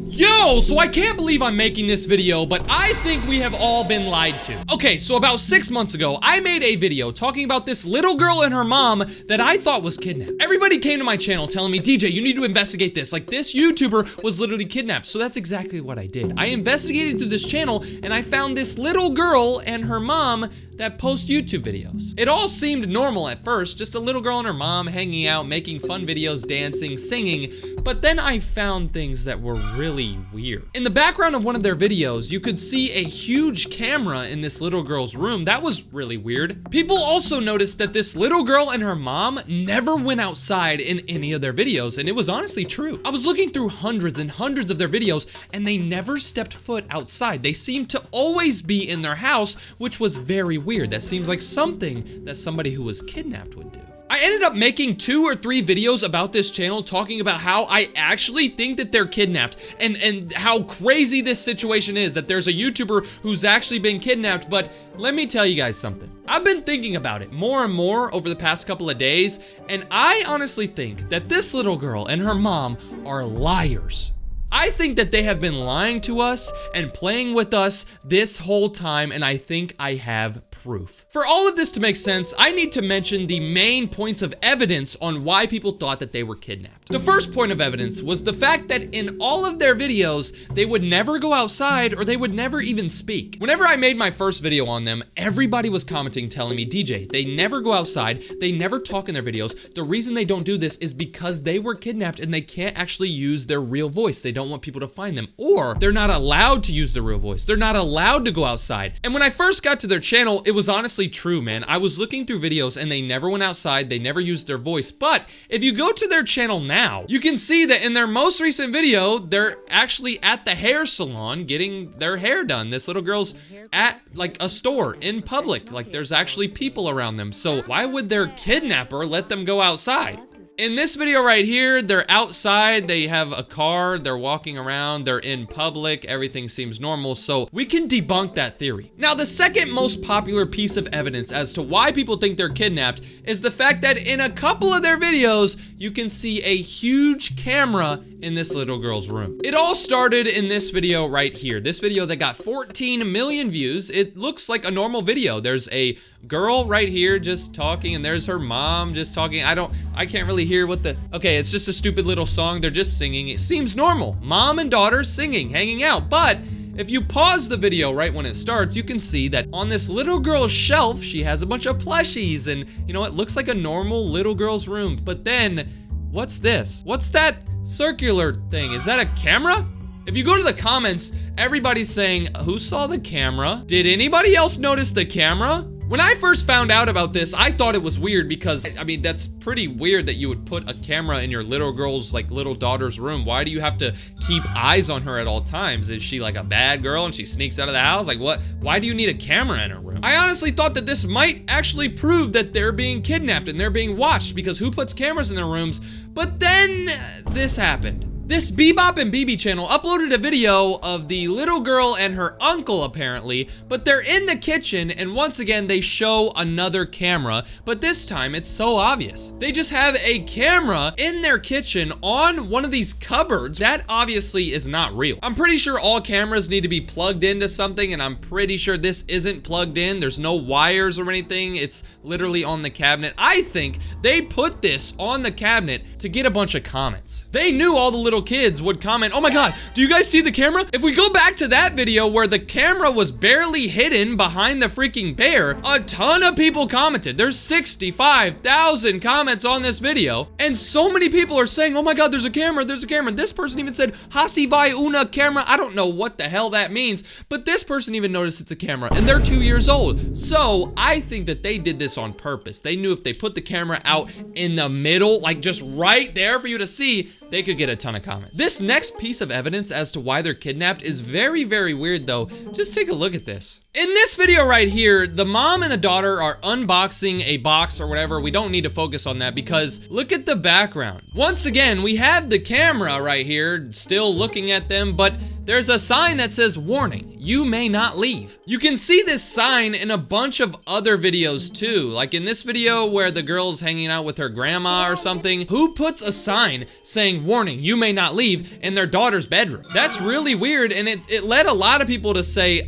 Yo, so I can't believe I'm making this video, but I think we have all been lied to. Okay, so about 6 months ago, I made a video talking about this little girl and her mom that I thought was kidnapped. Everybody came to my channel telling me, DJ, you need to investigate this. Like, this YouTuber was literally kidnapped. So that's exactly what I did. I investigated through this channel and I found this little girl and her mom that post YouTube videos. It all seemed normal at first, just a little girl and her mom hanging out, making fun videos, dancing, singing, but then I found things that were really weird. In the background of one of their videos, you could see a huge camera in this little girl's room. That was really weird. People also noticed that this little girl and her mom never went outside in any of their videos, and it was honestly true. I was looking through hundreds and hundreds of their videos, and they never stepped foot outside. They seemed to always be in their house, which was very weird. That seems like something that somebody who was kidnapped would do. I ended up making 2 or 3 videos about this channel talking about how I actually think that they're kidnapped and how crazy this situation is, that there's a YouTuber who's actually been kidnapped. But let me tell you guys something. I've been thinking about it more and more over the past couple of days, and I honestly think that this little girl and her mom are liars. I think that they have been lying to us and playing with us this whole time, and I think I have proof. For all of this to make sense, I need to mention the main points of evidence on why people thought that they were kidnapped. The first point of evidence was the fact that in all of their videos, they would never go outside or they would never even speak. Whenever I made my first video on them, everybody was commenting telling me, DJ, they never go outside, they never talk in their videos. The reason they don't do this is because they were kidnapped and they can't actually use their real voice. They don't want people to find them, or they're not allowed to use their real voice. They're not allowed to go outside. And when I first got to their channel, it was honestly true, man. I was looking through videos and they never went outside, they never used their voice. But if you go to their channel now, you can see that in their most recent video, they're actually at the hair salon getting their hair done. This little girl's at like a store in public, like there's actually people around them. So why would their kidnapper let them go outside? In this video right here, they're outside, they have a car, they're walking around, they're in public, everything seems normal, so we can debunk that theory. Now, the second most popular piece of evidence as to why people think they're kidnapped is the fact that in a couple of their videos, you can see a huge camera in this little girl's room. It all started in this video right here. This video that got 14 million views. It looks like a normal video. There's a girl right here just talking, and there's her mom just talking. I can't really hear what okay, it's just a stupid little song. They're just singing. It seems normal. Mom and daughter singing, hanging out. But if you pause the video right when it starts, you can see that on this little girl's shelf, she has a bunch of plushies, and you know, it looks like a normal little girl's room. But then, what's this? What's that circular thing? Is that a camera? If you go to the comments, everybody's saying, who saw the camera? Did anybody else notice the camera? When I first found out about this, I thought it was weird because, I mean, that's pretty weird that you would put a camera in your little girl's, like, little daughter's room. Why do you have to keep eyes on her at all times? Is she like a bad girl and she sneaks out of the house? Like, what? Why do you need a camera in her room? I honestly thought that this might actually prove that they're being kidnapped and they're being watched, because who puts cameras in their rooms? But then this happened. This Bebop and Bebe channel uploaded a video of the little girl and her uncle, apparently, but they're in the kitchen, and once again, they show another camera, but this time, it's so obvious. They just have a camera in their kitchen on one of these cupboards. That obviously is not real. I'm pretty sure all cameras need to be plugged into something, and I'm pretty sure this isn't plugged in. There's no wires or anything. It's literally on the cabinet. I think they put this on the cabinet to get a bunch of comments. They knew all the little kids would comment, oh my god, do you guys see the camera? If we go back to that video where the camera was barely hidden behind the freaking bear, a ton of people commented. There's 65,000 comments on this video, and so many people are saying, oh my god, there's a camera, there's a camera. This person even said, hasi vai una camera. I don't know what the hell that means, but this person even noticed it's a camera, and they're 2 years old. So I think that they did this on purpose. They knew if they put the camera out in the middle, like just right there for you to see, they could get a ton of comments. This next piece of evidence as to why they're kidnapped is very, very weird though. Just take a look at this. In this video right here, the mom and the daughter are unboxing a box or whatever. We don't need to focus on that because look at the background. Once again, we have the camera right here still looking at them, but there's a sign that says, warning, you may not leave. You can see this sign in a bunch of other videos too. Like in this video where the girl's hanging out with her grandma or something. Who puts a sign saying, warning, you may not leave in their daughter's bedroom? That's really weird, and it led a lot of people to say,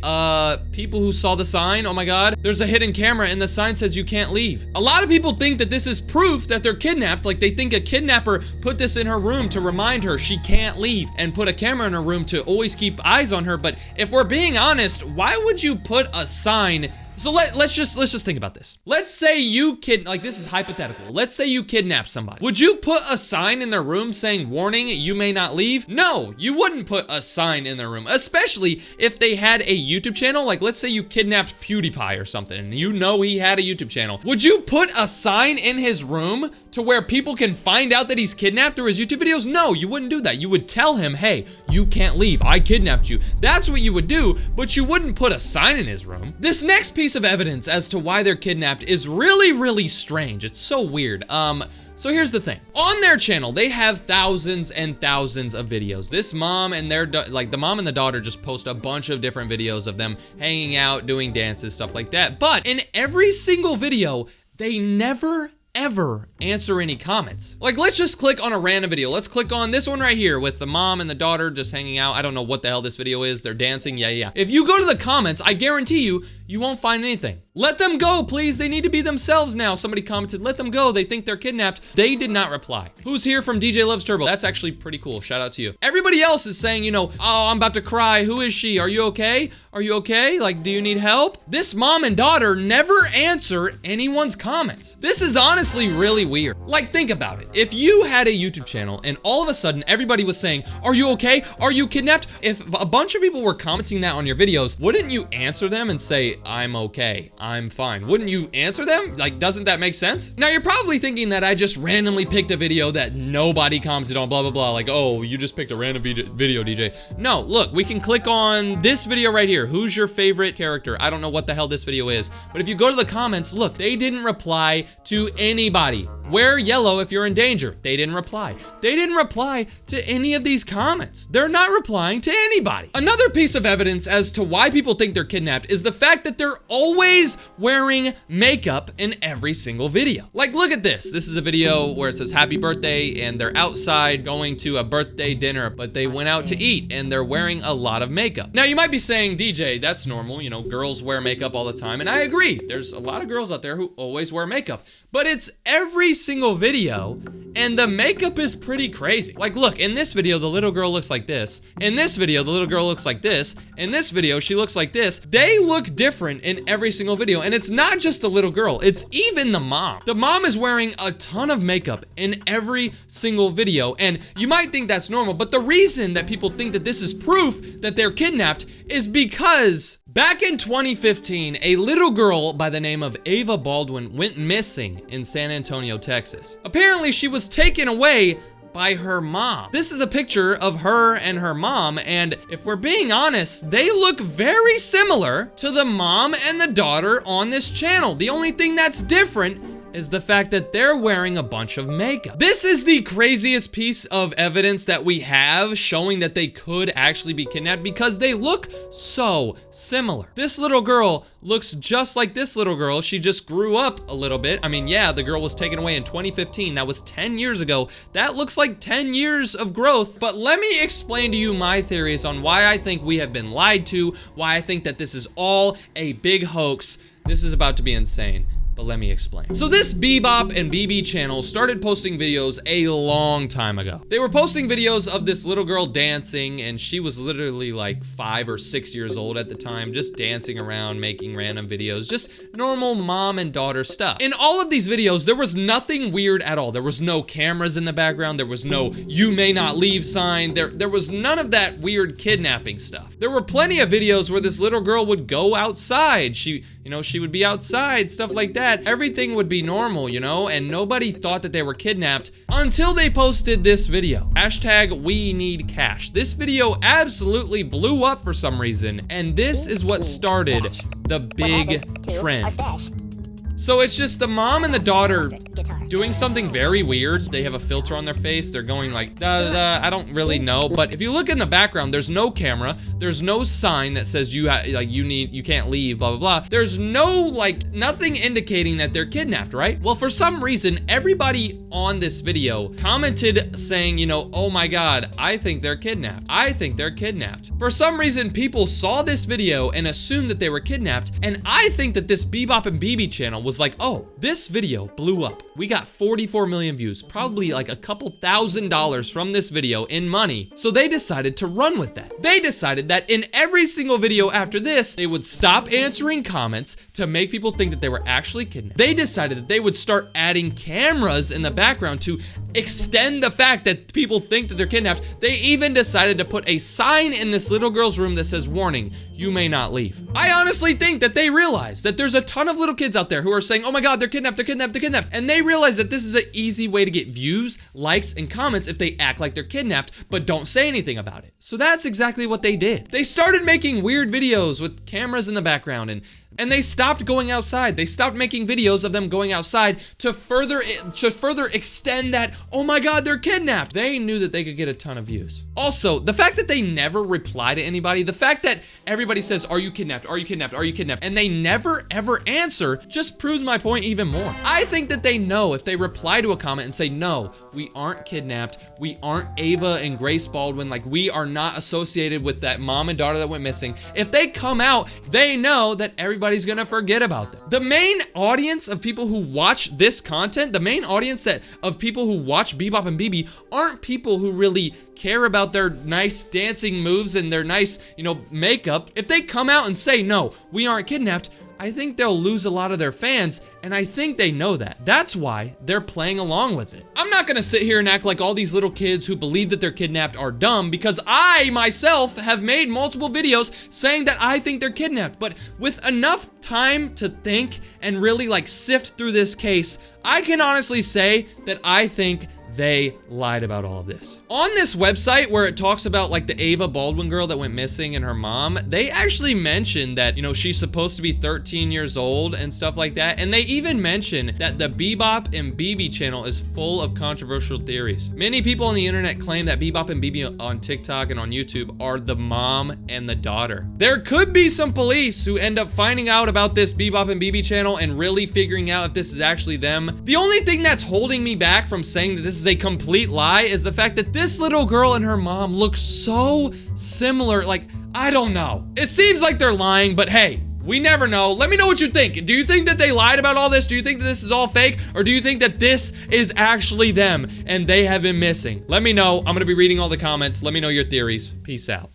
people who saw the sign, oh my God, there's a hidden camera and the sign says you can't leave. A lot of people think that this is proof that they're kidnapped. Like they think a kidnapper put this in her room to remind her she can't leave and put a camera in her room to always keep eyes on her. But if we're being honest, why would you put a sign? So let's just think about this. Let's say you like this is hypothetical. Let's say you kidnap somebody. Would you put a sign in their room saying, warning, you may not leave? No, you wouldn't put a sign in their room, especially if they had a YouTube channel. Like let's say you kidnapped PewDiePie or something and you know he had a YouTube channel. Would you put a sign in his room to where people can find out that he's kidnapped through his YouTube videos? No, you wouldn't do that. You would tell him, hey, you can't leave. I kidnapped you. That's what you would do, but you wouldn't put a sign in his room. This next piece of evidence as to why they're kidnapped is really, really strange. It's so weird. So here's the thing. On their channel, they have thousands and thousands of videos. This mom and the mom and the daughter just post a bunch of different videos of them hanging out, doing dances, stuff like that. But in every single video, they never ever answer any comments. Like let's just click on a random video. Let's click on this one right here with the mom and the daughter just hanging out. I don't know what the hell this video is. They're dancing. Yeah. If you go to the comments, I guarantee you won't find anything. Let them go, please. They need to be themselves now. Somebody commented, let them go. They think they're kidnapped. They did not reply. Who's here from DJLovesTurbo? That's actually pretty cool. Shout out to you. Everybody else is saying, you know, oh, I'm about to cry. Who is she? Are you okay? Are you okay? Like, do you need help? This mom and daughter never answer anyone's comments. This is honestly really weird. Like, think about it. If you had a YouTube channel and all of a sudden everybody was saying, are you okay? Are you kidnapped? If a bunch of people were commenting that on your videos, wouldn't you answer them and say, I'm okay, I'm fine? Wouldn't you answer them? Like, doesn't that make sense? Now, you're probably thinking that I just randomly picked a video that nobody commented on, blah, blah, blah. Like, oh, you just picked a random video, DJ. No, look, we can click on this video right here. Who's your favorite character? I don't know what the hell this video is, but if you go to the comments, look, they didn't reply to anybody. Wear yellow if you're in danger. They didn't reply. They didn't reply to any of these comments. They're not replying to anybody. Another piece of evidence as to why people think they're kidnapped is the fact that they're always wearing makeup in every single video. Like, look at this. This is a video where it says happy birthday and they're outside going to a birthday dinner, but they went out to eat and they're wearing a lot of makeup. Now, you might be saying, DJ, that's normal. You know, girls wear makeup all the time. And I agree. There's a lot of girls out there who always wear makeup, but it's every single video and the makeup is pretty crazy. Like, look, in this video, the little girl looks like this. In this video, the little girl looks like this. In this video, she looks like this. They look different in every single video. And it's not just the little girl, it's even the mom. The mom is wearing a ton of makeup in every single video. And you might think that's normal, but the reason that people think that this is proof that they're kidnapped is because back in 2015, a little girl by the name of Ava Baldwin went missing in San Antonio, Texas. Apparently, she was taken away by her mom. This is a picture of her and her mom, and if we're being honest, they look very similar to the mom and the daughter on this channel. The only thing that's different is the fact that they're wearing a bunch of makeup. This is the craziest piece of evidence that we have showing that they could actually be kidnapped because they look so similar. This little girl looks just like this little girl. She just grew up a little bit. I mean, yeah, the girl was taken away in 2015. That was 10 years ago. That looks like 10 years of growth. But let me explain to you my theories on why I think we have been lied to, why I think that this is all a big hoax. This is about to be insane. But let me explain. So this Bebop and Bebe channel started posting videos a long time ago. They were posting videos of this little girl dancing, and she was literally like 5 or 6 years old at the time, just dancing around, making random videos, just normal mom and daughter stuff. In all of these videos, there was nothing weird at all. There was no cameras in the background. There was no "you may not leave" sign. There was none of that weird kidnapping stuff. There were plenty of videos where this little girl would go outside. She would be outside, stuff like that. Everything would be normal, you know, and nobody thought that they were kidnapped until they posted this video. #WeNeedCash. This video absolutely blew up for some reason, and this is what started the big trend. So it's just the mom and the daughter doing something very weird. They have a filter on their face. They're going like, da da da. I don't really know. But if you look in the background, there's no camera. There's no sign that says you can't leave, blah, blah, blah. There's no, like, nothing indicating that they're kidnapped, right? Well, for some reason, everybody on this video commented saying, you know, oh my God, I think they're kidnapped. I think they're kidnapped. For some reason, people saw this video and assumed that they were kidnapped. And I think that this Bebop and Bebe channel was like, oh, this video blew up. We got 44 million views, probably like a couple $1,000s from this video in money. So they decided to run with that. They decided that in every single video after this, they would stop answering comments to make people think that they were actually kidnapped. They decided that they would start adding cameras in the background to extend the fact that people think that they're kidnapped. They even decided to put a sign in this little girl's room that says, warning, you may not leave. I honestly think that they realize that there's a ton of little kids out there who are saying, oh my God, they're kidnapped, they're kidnapped, they're kidnapped. And they realize that this is an easy way to get views, likes, and comments if they act like they're kidnapped, but don't say anything about it. So that's exactly what they did. They started making weird videos with cameras in the background, and they stopped going outside. They stopped making videos of them going outside to further extend that, oh my God, they're kidnapped. They knew that they could get a ton of views. Also, the fact that they never reply to anybody, the fact that everybody says, are you kidnapped? Are you kidnapped? Are you kidnapped? And they never ever answer just proves my point even more. I think that they know if they reply to a comment and say, no, we aren't kidnapped. We aren't Ava and Grace Baldwin. Like, we are not associated with that mom and daughter that went missing. If they come out, they know that everybody's gonna forget about them. The main audience of people who watch this content, the main audience of people who watch Bebop and Bebe aren't people who really care about their nice dancing moves and their nice, you know, makeup. If they come out and say, no, we aren't kidnapped, I think they'll lose a lot of their fans, and I think they know that. That's why they're playing along with it. I'm not gonna sit here and act like all these little kids who believe that they're kidnapped are dumb, because I myself have made multiple videos saying that I think they're kidnapped, but with enough time to think and really like sift through this case, I can honestly say that I think they lied about all of this. On this website where it talks about like the Ava Baldwin girl that went missing and her mom, they actually mentioned that, you know, she's supposed to be 13 years old and stuff like that. And they even mention that the Bebop and Bebe channel is full of controversial theories. Many people on the internet claim that Bebop and Bebe on TikTok and on YouTube are the mom and the daughter. There could be some police who end up finding out about this Bebop and Bebe channel and really figuring out if this is actually them. The only thing that's holding me back from saying that this is a complete lie is the fact that this little girl and her mom look so similar. Like, I don't know. It seems like they're lying, but hey, we never know. Let me know what you think. Do you think that they lied about all this? Do you think that this is all fake? Or do you think that this is actually them and they have been missing? Let me know. I'm gonna be reading all the comments. Let me know your theories. Peace out.